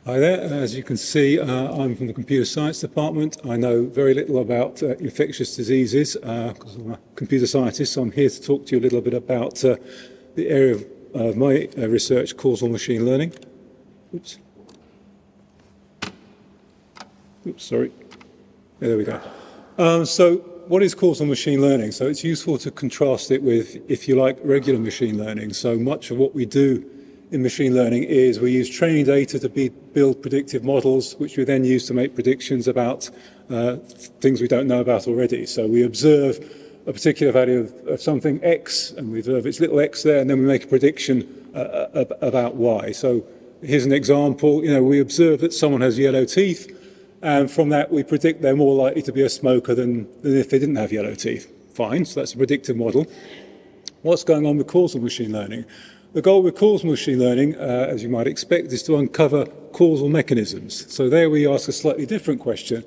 Hi there. As you can see, I'm from the computer science department. I know very little about infectious diseases because I'm a computer scientist, so I'm here to talk to you a little bit about the area of my research, causal machine learning. Oops. Oops, sorry. There we go. So what is causal machine learning? So it's useful to contrast it with, if you like, regular machine learning. So much of what we do in machine learning is we use training data to build predictive models, which we then use to make predictions about things we don't know about already. So we observe a particular value of something X, and we observe its little x there, and then we make a prediction about Y. So here's an example. We observe that someone has yellow teeth, and from that we predict they're more likely to be a smoker than if they didn't have yellow teeth. Fine, so that's a predictive model. What's going on with causal machine learning? The goal with causal machine learning, as you might expect, is to uncover causal mechanisms. So there we ask a slightly different question.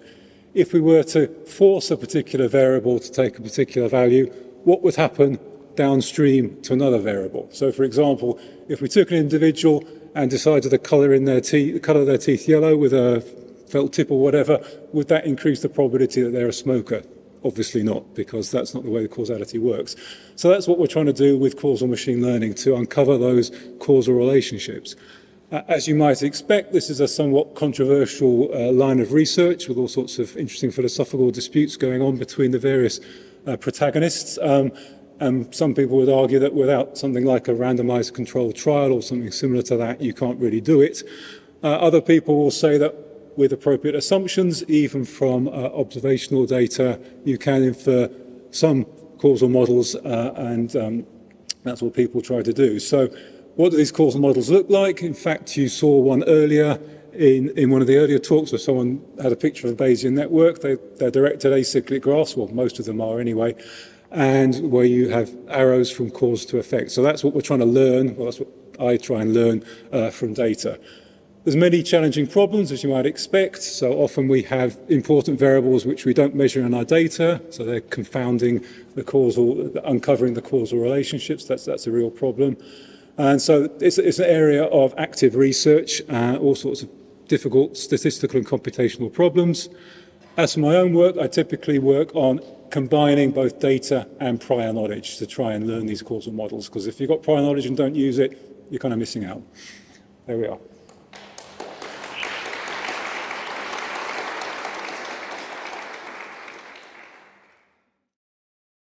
If we were to force a particular variable to take a particular value, what would happen downstream to another variable? So for example, if we took an individual and decided to colour their teeth yellow with a felt tip or whatever, would that increase the probability that they're a smoker? Obviously not, because that's not the way the causality works. So that's what we're trying to do with causal machine learning, to uncover those causal relationships. As you might expect, this is a somewhat controversial line of research with all sorts of interesting philosophical disputes going on between the various protagonists. And some people would argue that without something like a randomized controlled trial or something similar to that, you can't really do it. Other people will say that with appropriate assumptions, even from observational data, you can infer some causal models, and that's what people try to do. So what do these causal models look like? In fact, you saw one earlier in one of the earlier talks where someone had a picture of a Bayesian network. They're directed acyclic graphs, well, most of them are anyway, and where you have arrows from cause to effect. So that's what we're trying to learn. Well, that's what I try and learn from data. There's many challenging problems, as you might expect. So often we have important variables which we don't measure in our data, so they're confounding uncovering the causal relationships. That's a real problem. And so it's an area of active research, all sorts of difficult statistical and computational problems. As for my own work, I typically work on combining both data and prior knowledge to try and learn these causal models, because if you've got prior knowledge and don't use it, you're kind of missing out. There we are.